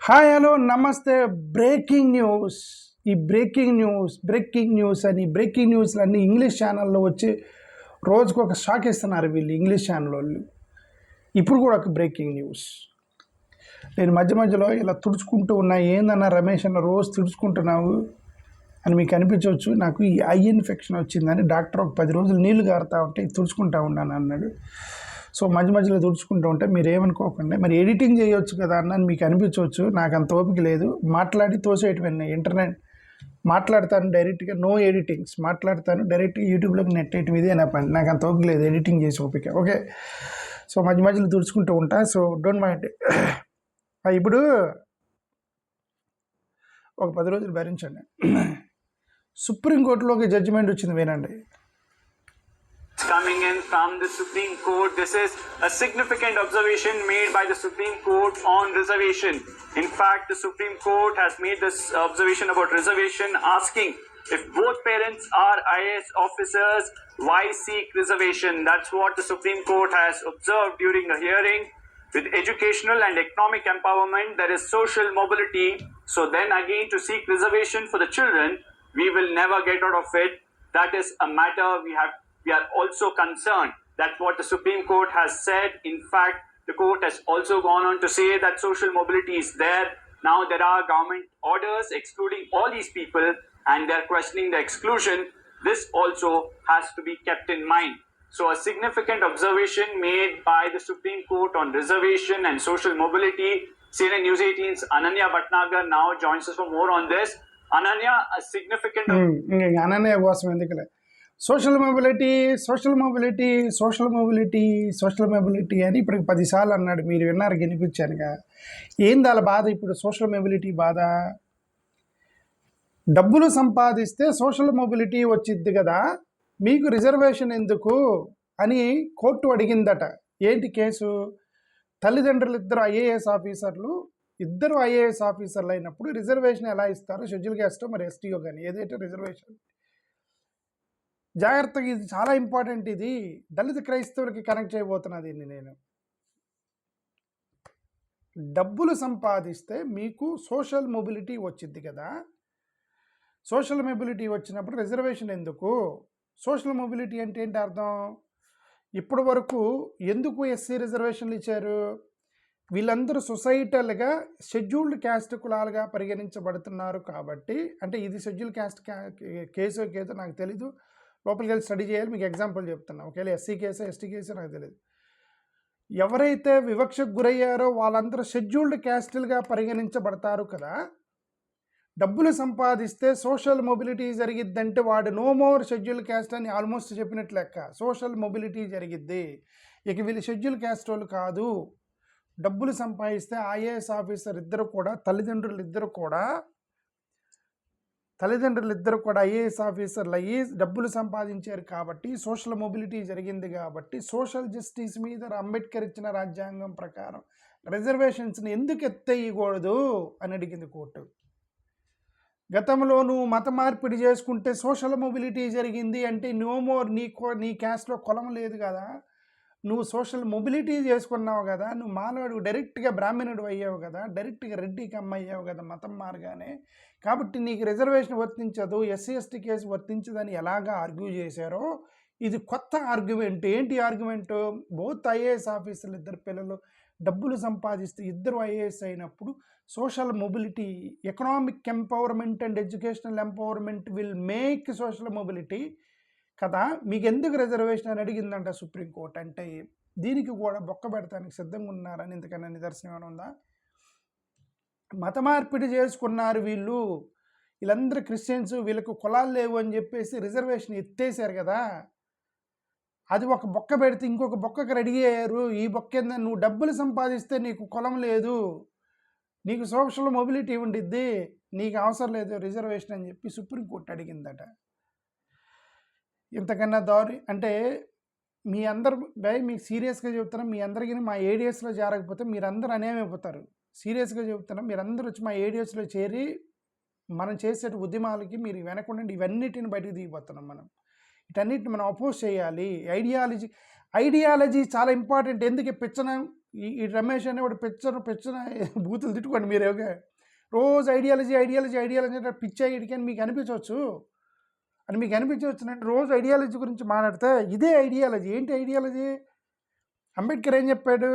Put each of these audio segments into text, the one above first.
Hi hello నమస్తే. Breaking news. ఈ breaking news అని బ్రేకింగ్ న్యూస్లు అన్నీ ఇంగ్లీష్ ఛానల్లో వచ్చి రోజుకు ఒక షాక్ ఇస్తున్నారు వీళ్ళు ఇంగ్లీష్ ఛానల్ వాళ్ళు. ఇప్పుడు కూడా ఒక బ్రేకింగ్ న్యూస్. నేను మధ్యలో ఇలా తుడుచుకుంటూ ఉన్నా, ఏందన్నా రమేష్ అన్న రోజు తుడుచుకుంటున్నావు అని మీకు అనిపించవచ్చు. నాకు ఈ ఐ ఇన్ఫెక్షన్ వచ్చిందని డాక్టర్ ఒక 10 రోజులు నీళ్లు గారుతూ ఉంటే తుడుచుకుంటా ఉన్నాను అన్నాడు. సో మధ్యలో తుడుచుకుంటూ ఉంటే మీరు ఏమనుకోకండి, మరి ఎడిటింగ్ చేయొచ్చు కదా అన్నని మీకు అనిపించవచ్చు. నాకు అంత ఓపిక లేదు, మాట్లాడి తోసేయటం. ఇంటర్నెట్ మాట్లాడతాను డైరెక్ట్గా, నో ఎడిటింగ్స్, మాట్లాడతాను డైరెక్ట్గా యూట్యూబ్లోకి నెట్ వేయటం, ఇదే నా పని. నాకు అంత ఓపిక లేదు ఎడిటింగ్ చేసే ఓపిక. ఓకే, సో మధ్యలో తుడుచుకుంటూ ఉంటా, సో డోంట్ మైండ్. ఇప్పుడు ఒక 10 రోజులు భరించండి. సుప్రీంకోర్టులోకి జడ్జిమెంట్ వచ్చింది, వినండి. Coming in from the Supreme Court, this is a significant observation made by the Supreme Court on reservation. In fact, the Supreme Court has made this observation about reservation, asking if both parents are IAS officers, why seek reservation? That's what the Supreme Court has observed during the hearing. With educational and economic empowerment, there is social mobility. So then again, to seek reservation for the children, we will never get out of it. That is a matter we are also concerned. That's what the Supreme Court has said. In fact, the court has also gone on to say that social mobility is there. Now there are government orders excluding all these people and they are questioning the exclusion. This also has to be kept in mind. So a significant observation made by the Supreme Court on reservation and social mobility. CNN News 18's Ananya Bhatnagar now joins us for more on this. Ananya, a significant... Ananya కోసం ఎందుకులే, social mobility అని ఇప్పుడు 10 సార్లు అన్నాడు. మీరు విన్నారు, వినిపించానుగా. ఏంది అలా బాధ? ఇప్పుడు సోషల్ మొబిలిటీ బాధ, డబ్బులు సంపాదిస్తే సోషల్ మొబిలిటీ వచ్చిద్ది కదా, మీకు రిజర్వేషన్ ఎందుకు అని కోర్టు అడిగిందట. ఏంటి కేసు? తల్లిదండ్రులు ఇద్దరు ఐఏఎస్ ఆఫీసర్లు అయినప్పుడు రిజర్వేషన్ ఎలా ఇస్తారు? షెడ్యూల్ క్యాస్టో మరి ఎస్టీఓ కానీ ఏదైతే రిజర్వేషన్, జాగ్రత్తగా, ఇది చాలా ఇంపార్టెంట్. ఇది దళిత క్రైస్తవులకి కనెక్ట్ చేయబోతున్నా దీన్ని నేను. డబ్బులు సంపాదిస్తే మీకు సోషల్ మొబిలిటీ వచ్చింది కదా, సోషల్ మొబిలిటీ వచ్చినప్పుడు రిజర్వేషన్ ఎందుకు? సోషల్ మొబిలిటీ అంటే ఏంటి అర్థం? ఇప్పటి వరకు ఎందుకు ఎస్సీ రిజర్వేషన్లు ఇచ్చారు? వీళ్ళందరూ సొసైటల్గా షెడ్యూల్డ్ క్యాస్ట్ కులాలుగా పరిగణించబడుతున్నారు కాబట్టి. అంటే ఇది షెడ్యూల్ క్యాస్ట్ కేసో నాకు తెలీదు, లోపలికి వెళ్ళి స్టడీ చేయాలి, మీకు ఎగ్జాంపుల్ చెప్తున్నా. ఒకవేళ ఎస్సీ కేసో ఎస్టీ కేసో నాకు తెలియదు. ఎవరైతే వివక్షకు గురయ్యారో వాళ్ళందరూ షెడ్యూల్డ్ క్యాస్టులుగా పరిగణించబడతారు కదా. డబ్బులు సంపాదిస్తే సోషల్ మొబిలిటీ జరిగిద్దంటే వాడు నో మోర్ షెడ్యూల్ క్యాస్ట్ అని ఆల్మోస్ట్ చెప్పినట్లు లెక్క. సోషల్ మొబిలిటీ జరిగిద్ది. ఇక వీళ్ళు షెడ్యూల్ క్యాస్ట్ వాళ్ళు కాదు. డబ్బులు సంపాదిస్తే ఐఏఎస్ ఆఫీసర్ ఇద్దరు కూడా, తల్లిదండ్రులు ఇద్దరు కూడా ఐఏఎస్ ఆఫీసర్లు అయ్యి డబ్బులు సంపాదించారు కాబట్టి, సోషల్ మొబిలిటీ జరిగింది కాబట్టి, సోషల్ జస్టిస్ మీద అంబేద్కర్ ఇచ్చిన రాజ్యాంగం ప్రకారం రిజర్వేషన్స్ని ఎందుకు ఎత్తేయకూడదు అని అడిగింది కోర్టు. గతంలో నువ్వు మత మార్పిడి చేసుకుంటే సోషల్ మొబిలిటీ జరిగింది అంటే నో మోర్ నీ క్యాస్ట్లో కులం లేదు కదా, నువ్వు సోషల్ మొబిలిటీ చేసుకున్నావు కదా, నువ్వు మానవుడు డైరెక్ట్గా బ్రాహ్మణుడు అయ్యావు కదా, డైరెక్ట్గా రెడ్డికి అమ్మ అయ్యావు కదా మతం మారగానే, కాబట్టి నీకు రిజర్వేషన్ వర్తించదు, ఎస్సీ ఎస్టీ కేసు వర్తించదని ఎలాగా ఆర్గ్యూ చేశారో ఇది కొత్త ఆర్గ్యుమెంట్. ఏంటి ఆర్గ్యుమెంటు? బోత్ ఐఏఎస్ ఆఫీసర్లు ఇద్దరు పిల్లలు డబ్బులు సంపాదిస్తే ఇద్దరు ఐఏఎస్ అయినప్పుడు social mobility, economic empowerment and educational empowerment will make social mobility కదా, మీకు ఎందుకు రిజర్వేషన్ అని అడిగిందంట సుప్రీంకోర్టు. అంటే దీనికి కూడా బొక్క పెడతానికి సిద్ధంగా ఉన్నారని ఇంతకన్నా నిదర్శనం ఏమైనా ఉందా? మత మార్పిడి చేసుకున్నారు వీళ్ళందరూ క్రిస్టియన్స్, వీళ్ళకు కులాలు లేవు అని చెప్పేసి రిజర్వేషన్ ఎత్తేసారు కదా, అది ఒక బొక్క పెడితే ఇంకొక బొక్కకు రెడీ అయ్యారు. ఈ బొక్క ఏందని, నువ్వు డబ్బులు సంపాదిస్తే నీకు కులం లేదు, నీకు సోషల్ మొబిలిటీ ఉండిద్ది, నీకు అవసరం లేదు రిజర్వేషన్ అని చెప్పి సుప్రీంకోర్టు అడిగిందట. ఇంతకన్నా దారి అంటే మీ అందరు మీకు సీరియస్గా చెబుతున్నా, మీ అందరికీ మా ఏడిఎస్లో చేరకపోతే మీరందరూ అనేమైపోతారు. సీరియస్గా చెబుతున్నా, మీరందరూ వచ్చి మా ఏడిఎస్లో చేరి మనం చేసే ఉద్యమాలకి మీరు వెనకుండండి. ఇవన్నిటిని బయటకు దిగిపోతున్నాం మనం. వీటన్నిటిని మనం అపోజ్ చేయాలి. ఐడియాలజీ చాలా ఇంపార్టెంట్. ఎందుకు ఈ రమేష్ అనేవాడు పిచ్చన బూతులు తిట్టుకోండి మీరు రోజు ఐడియాలజీ అంటే పిచ్చా ఇడికి అని మీకు అనిపించవచ్చు అంటే రోజు ఐడియాలజీ గురించి మాట్లాడితే ఇదే ఐడియాలజీ. ఏంటి ఐడియాలజీ? అంబేద్కర్ ఏం చెప్పాడు?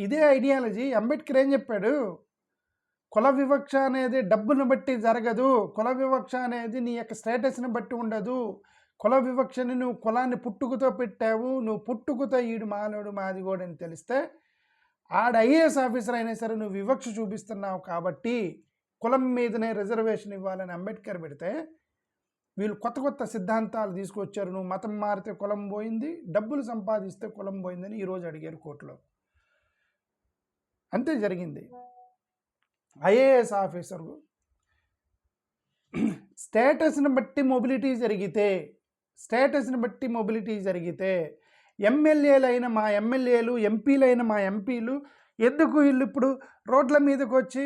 ఇదే ఐడియాలజీ. అంబేద్కర్ ఏం చెప్పాడు? కుల వివక్ష అనేది డబ్బును బట్టి జరగదు, కుల వివక్ష అనేది నీ యొక్క స్టేటస్ని బట్టి ఉండదు, కుల వివక్షని నువ్వు కులాన్ని పుట్టుకతో పెట్టావు, నువ్వు పుట్టుకతో ఈడు మాలోడు మాదిగోడు అని తెలిస్తే ఆడ ఐఏఎస్ ఆఫీసర్ అయినా సరే నువ్వు వివక్ష చూపిస్తున్నావు కాబట్టి కులం మీదనే రిజర్వేషన్ ఇవ్వాలని అంబేద్కర్ పెడితే వీళ్ళు కొత్త సిద్ధాంతాలు తీసుకొచ్చారు. నువ్వు మతం మారితే కులం పోయింది, డబ్బులు సంపాదిస్తే కులం పోయిందని ఈరోజు అడిగారు కోర్టులో. అంతే జరిగింది. ఐఏఎస్ ఆఫీసరు స్టేటస్ని బట్టి మొబిలిటీ జరిగితే ఎమ్మెల్యేలైన మా ఎమ్మెల్యేలు, ఎంపీలైన మా ఎంపీలు ఎందుకు వీళ్ళు ఇప్పుడు రోడ్ల మీదకి వచ్చి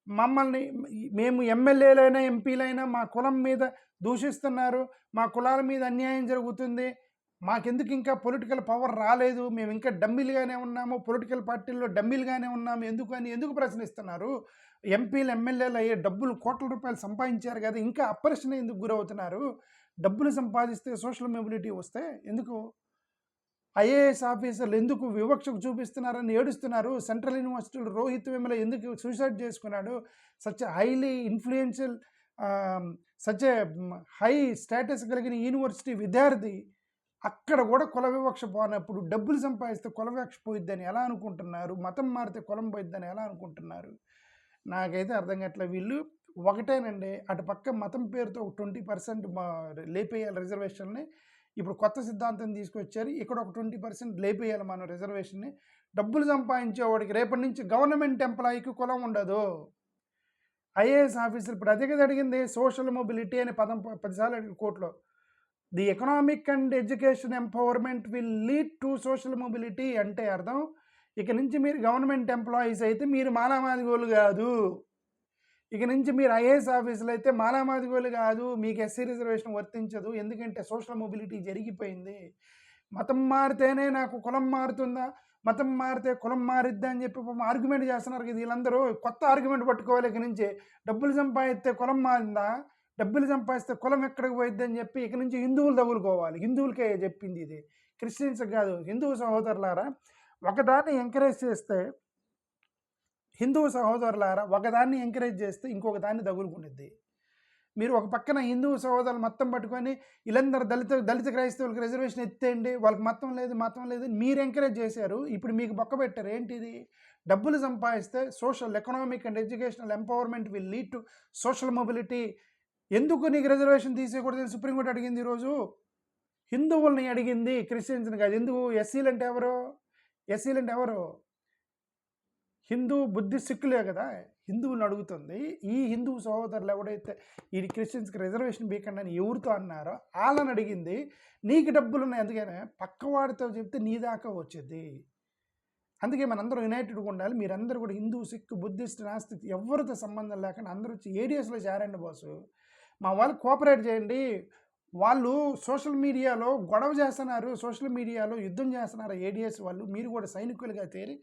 మమ్మల్ని, మేము ఎమ్మెల్యేలైనా ఎంపీలైనా మా కులం మీద దూషిస్తున్నారు, మా కులాల మీద అన్యాయం జరుగుతుంది, మాకెందుకు ఇంకా పొలిటికల్ పవర్ రాలేదు, మేము ఇంకా డమ్మీలుగానే ఉన్నాము, పొలిటికల్ పార్టీల్లో డమ్మీలుగానే ఉన్నాము ఎందుకు ప్రశ్నిస్తున్నారు? ఎంపీలు ఎమ్మెల్యేలు అయ్యే డబ్బులు కోట్ల రూపాయలు సంపాదించారు కదా, ఇంకా అప్రెషన్ ఎందుకు గురవుతున్నారు? డబ్బులు సంపాదిస్తే సోషల్ మొబిలిటీ వస్తే ఎందుకు? ఐఏఎస్ ఆఫీసర్లు ఎందుకు వివక్షకు చూపిస్తున్నారని ఏడుస్తున్నారు? సెంట్రల్ యూనివర్సిటీలో రోహిత్ వేముల ఎందుకు సూసైడ్ చేసుకున్నాడు? Such highly influential such high status కలిగిన యూనివర్సిటీ విద్యార్థి అక్కడ కూడా కుల వివక్ష పోనప్పుడు డబ్బులు సంపాదిస్తే కుల వివక్ష పోయిద్దని ఎలా అనుకుంటున్నారు? మతం మారితే కులం పోయిద్దని ఎలా అనుకుంటున్నారు? నాకైతే అర్థం కావట్లేదు. వీళ్ళు ఒకటేనండి, అటు పక్క మతం పేరుతో 20% లేపేయాలి రిజర్వేషన్ని. ఇప్పుడు కొత్త సిద్ధాంతం తీసుకొచ్చారు, ఇక్కడ ఒక 20% లేపేయాలి మనం రిజర్వేషన్ని. డబ్బులు సంపాదించేవాడికి రేపటి నుంచి గవర్నమెంట్ ఎంప్లాయీకి కులం ఉండదు. ఐఏఎస్ ఆఫీసర్ ఇప్పుడు అదే కదా అడిగింది, సోషల్ మొబిలిటీ అనే పదం 10 సార్లు అడిగిన కోర్టులో. The economic and education empowerment will lead to social mobility అంటే అర్థం, ఇక నుంచి మీరు గవర్నమెంట్ ఎంప్లాయీస్ అయితే మీరు మాలామాదిగోలు కాదు, ఇక నుంచి మీరు ఐఏఎస్ ఆఫీసులు అయితే మాలామాదిగోలు కాదు, మీకు ఎస్సీ రిజర్వేషన్ వర్తించదు, ఎందుకంటే సోషల్ మొబిలిటీ జరిగిపోయింది. మతం మారితేనే నాకు కులం మారుతుందా, మతం మారితే కులం మారిద్దా అని చెప్పి ఆర్గ్యుమెంట్ చేస్తున్నారు కదా వీళ్ళందరూ. కొత్త ఆర్గ్యుమెంట్ పట్టుకోవాలి, ఇక నుంచి డబ్బులు సంపాదిస్తే కులం మారిందా, డబ్బులు సంపాదిస్తే కులం ఎక్కడికి పోయిద్ది అని చెప్పి ఇక నుంచి హిందువులు తగులుకోవాలి. హిందువులకే చెప్పింది ఇది, క్రిస్టియన్స్కి కాదు. హిందూ సహోదరులారా ఒకదాన్ని ఎంకరేజ్ చేస్తే ఇంకొక దాన్ని తగులుకునిద్ది. మీరు ఒక పక్కన హిందూ సహోదరులు మొత్తం పట్టుకొని వీళ్ళందరూ దళిత క్రైస్తవులకు రిజర్వేషన్ ఎత్తేయండి, వాళ్ళకి మతం లేదు మీరు ఎంకరేజ్ చేశారు. ఇప్పుడు మీకు బొక్క పెట్టారు. ఏంటిది? డబ్బులు సంపాదిస్తే social, economic and educational empowerment will lead to social mobility. ఎందుకు నీకు రిజర్వేషన్ తీసేయకూడదని సుప్రీంకోర్టు అడిగింది ఈరోజు. హిందువుల్ని అడిగింది, క్రిస్టియన్స్ని కాదు. ఎందుకు? ఎస్సీలు అంటే ఎవరు? హిందూ బుద్ధి సిక్కులే కదా హిందువులను అడుగుతుంది. ఈ హిందూ సహోదరులు ఎవడైతే ఈ క్రిస్టియన్స్కి రిజర్వేషన్ బీకండి అని ఎవరితో అన్నారో వాళ్ళని అడిగింది. నీకు డబ్బులు ఉన్నాయి, అందుకనే పక్కవాడితో చెప్తే నీ దాకా వచ్చేది. అందుకే మనందరూ యునైటెడ్గా ఉండాలి. మీరందరూ కూడా హిందూ, సిక్, బుద్ధిస్ట్, నాస్తిక్ ఎవరితో సంబంధం లేకుండా అందరూ వచ్చి ఏడిఎస్లో చేరండి బాసు. మా వాళ్ళు కోఆపరేట్ చేయండి. వాళ్ళు సోషల్ మీడియాలో గొడవ చేస్తున్నారు, సోషల్ మీడియాలో యుద్ధం చేస్తున్నారు ఏడిఎస్ వాళ్ళు. మీరు కూడా సైనికులుగా చేరి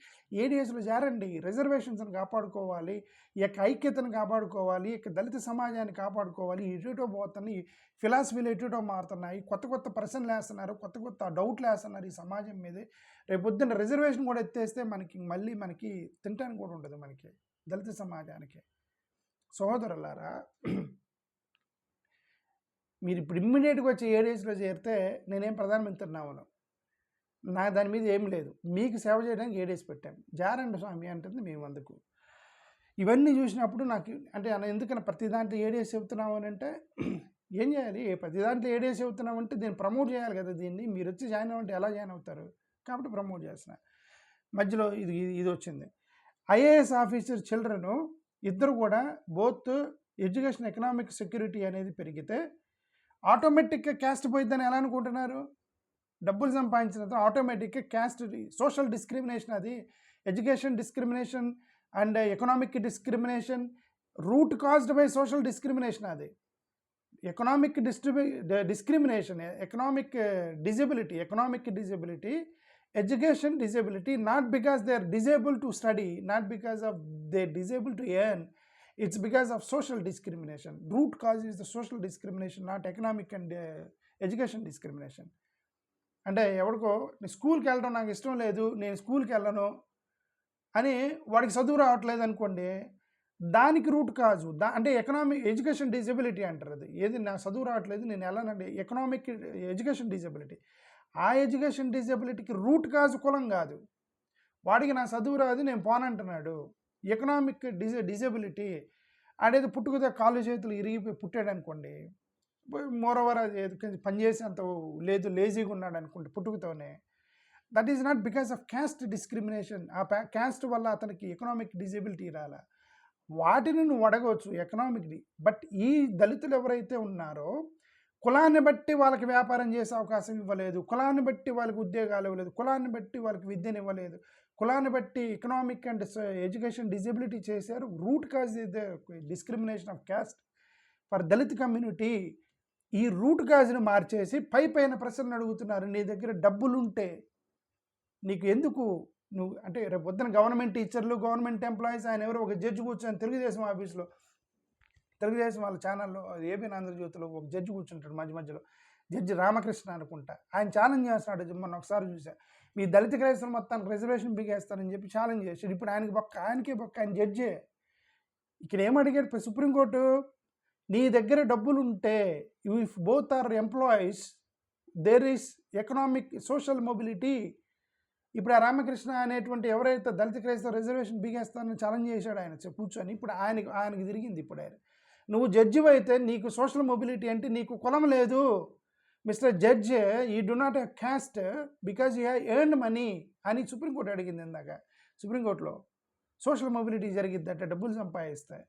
ఏడిఎస్లో చేరండి. రిజర్వేషన్స్ని కాపాడుకోవాలి, ఈ యొక్క ఐక్యతను కాపాడుకోవాలి, ఈ యొక్క దళిత సమాజాన్ని కాపాడుకోవాలి. ఎటుటో పోతున్నాయి ఫిలాసఫీలు, ఎటుటో మారుతున్నాయి, కొత్త ప్రశ్నలు వేస్తున్నారు, కొత్త డౌట్లు వేస్తున్నారు ఈ సమాజం మీద. రేపు పొద్దున్న రిజర్వేషన్ కూడా ఎత్తేస్తే మనకి తినటానికి కూడా ఉండదు, మనకి దళిత సమాజానికి. సహోదరులారా, మీరు ఇప్పుడు ఇమ్మీడియట్గా వచ్చి ఏడేస్లో చేరితే నేనేం ప్రధానమంత్రిని అవ్వను, నాకు దాని మీద ఏం లేదు. మీకు సేవ చేయడానికి ఏడేసి పెట్టాను. జారండి స్వామి అంటుంది మేము అందుకు. ఇవన్నీ చూసినప్పుడు నాకు అంటే ఎందుకన్నా ప్రతి దాంట్లో ఏడేసి చెబుతున్నాము అని అంటే ఏం చేయాలి? ప్రతి దాంట్లో ఏడేసి చెబుతున్నామంటే దీన్ని ప్రమోట్ చేయాలి కదా. దీన్ని మీరు వచ్చి జాయిన్ అవ్వంటే ఎలా జాయిన్ అవుతారు? కాబట్టి ప్రమోట్ చేస్తున్నా. మధ్యలో ఇది వచ్చింది. ఐఏఎస్ ఆఫీసర్ చిల్డ్రన్ ఇద్దరు కూడా బోత్ ఎడ్యుకేషన్, ఎకనామిక్ సెక్యూరిటీ అనేది పెరిగితే ఆటోమేటిక్గా క్యాస్ట్ పోయిద్దని ఎలా అనుకుంటున్నారు? డబ్బులు సంపాదించిన ఆటోమేటిక్గా క్యాస్ట్, సోషల్ డిస్క్రిమినేషన్, అది education discrimination and economic discrimination root caused by social discrimination. అది economic discrimination, economic disability education disability not because they are disabled to study, not because of they're disabled to earn, it's because of social discrimination. Root cause is the social discrimination, not economic and education discrimination. అంటే ఎవరికో స్కూల్కి వెళ్ళడం నాకు ఇష్టం లేదు, నేను స్కూల్కి వెళ్ళను అని వాడికి చదువు రావట్లేదు అనుకోండి, దానికి రూట్ కాజు అంటే ఎడ్యుకేషన్ డిజబిలిటీ అంటారు. అది ఏది నా చదువు రావట్లేదు నేను వెళ్ళనండి, ఎకనామిక్ ఎడ్యుకేషన్ డిజబిలిటీ. ఆ ఎడ్యుకేషన్ డిజబిలిటీకి రూట్ కాజు కులం కాదు, వాడికి నా చదువు రాదు నేను పోనంటున్నాడు. ఎకనామిక్ డిజబిలిటీ అనేది పుట్టుకతో కాళ్ళు చేతులు ఇరిగిపోయి పుట్టాడు అనుకోండి, మోరోవర్ అది పనిచేసి అంత లేదు, లేజీగా ఉన్నాడు అనుకోండి పుట్టుకతోనే, that is not because of caste discrimination. ఆ క్యాస్ట్ వల్ల అతనికి ఎకనామిక్ డిజబిలిటీ రాలా. వాటిని నువ్వు అడగవచ్చు ఎకనామిక్ది. బట్ ఈ దళితులు ఎవరైతే ఉన్నారో కులాన్ని బట్టి వాళ్ళకి వ్యాపారం చేసే అవకాశం ఇవ్వలేదు, కులాన్ని బట్టి వాళ్ళకి ఉద్యోగాలు ఇవ్వలేదు, కులాన్ని బట్టి వాళ్ళకి విద్యను ఇవ్వలేదు, కులాన్ని బట్టి ఎకనామిక్ అండ్ ఎడ్యుకేషన్ డిజబిలిటీ చేశారు. Root cause is the discrimination of caste for Dalit community. ఈ రూట్ కాజ్ని మార్చేసి పైన ప్రశ్నలు అడుగుతున్నారు. నీ దగ్గర డబ్బులుంటే నీకు ఎందుకు, నువ్వు అంటే రేపు పొద్దున గవర్నమెంట్ టీచర్లు, గవర్నమెంట్ ఎంప్లాయీస్, ఆయన ఎవరో ఒక జడ్జి కూర్చొని తెలుగుదేశం ఆఫీస్లో, తెలుగుదేశం వాళ్ళ ఛానల్లో ఏబీ ఆంధ్రజ్యోతిలో ఒక జడ్జి కూర్చుంటాడు మధ్యలో, జడ్జి రామకృష్ణ అనుకుంటా. ఆయన ఛాలెంజ్ చేస్తున్నాడు. మొన్న ఒకసారి చూసా, మీ దళిత క్రైస్తవులు మొత్తానికి రిజర్వేషన్ బిగేస్తారని చెప్పి ఛాలెంజ్ చేశాడు. ఇప్పుడు ఆయనకే బొక్క, ఆయన జడ్జే. ఇక్కడ ఏమడిగాడు సుప్రీంకోర్టు, నీ దగ్గర డబ్బులు ఉంటే, if both are employees there is economic social mobility. ఇప్పుడు ఆ రామకృష్ణ అనేటువంటి ఎవరైతే దళిత క్రైస్తవ రిజర్వేషన్ బిగేస్తానని ఛాలెంజ్ చేశాడు ఆయన కూర్చొని, ఇప్పుడు ఆయనకి తిరిగింది. ఇప్పుడు ఆయన, నువ్వు జడ్జి అయితే నీకు సోషల్ మొబిలిటీ అంటే నీకు కులం లేదు mister judge, you do not have caste because you have earned money అని సుప్రీంకోర్టు అడిగింది ఇందాక. సుప్రీంకోర్టులో సోషల్ మొబిలిటీ జరిగిద్దట, డబ్బులు సంపాదిస్తాయి,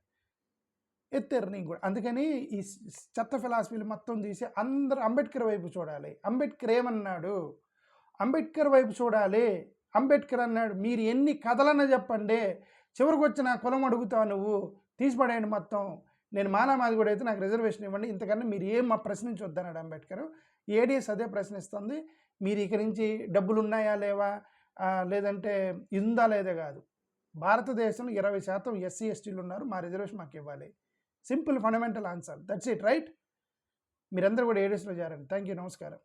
ఎత్తారు నీకు కూడా. అందుకని ఈ చెత్త ఫిలాసఫీలు మొత్తం తీసి అందరూ అంబేద్కర్ వైపు చూడాలి. అంబేద్కర్ ఏమన్నాడు, అంబేద్కర్ వైపు చూడాలి. అంబేద్కర్ అన్నాడు, మీరు ఎన్ని కథలన్నా చెప్పండి, చివరికి వచ్చి నా కులం అడుగుతావు నువ్వు, తీసిపడేయండి మొత్తం, నేను మానామాది కూడా అయితే నాకు రిజర్వేషన్ ఇవ్వండి, ఇంతకన్నా మీరు ఏం మా ప్రశ్నించొద్దన్నాడు అంబేద్కర్. ఏడీఎస్ అదే ప్రశ్నిస్తుంది, మీరు ఇక్కడి నుంచి డబ్బులు ఉన్నాయా లేవా, లేదంటే ఉందా లేదా కాదు. భారతదేశంలో 20% ఎస్సీ ఎస్టీలు ఉన్నారు, మా రిజర్వేషన్ మాకు ఇవ్వాలి. Simple fundamental answer, that's it, right. మీరందరూ కూడా ఏడీఎస్లో చేరండి. థ్యాంక్ యూ, నమస్కారం.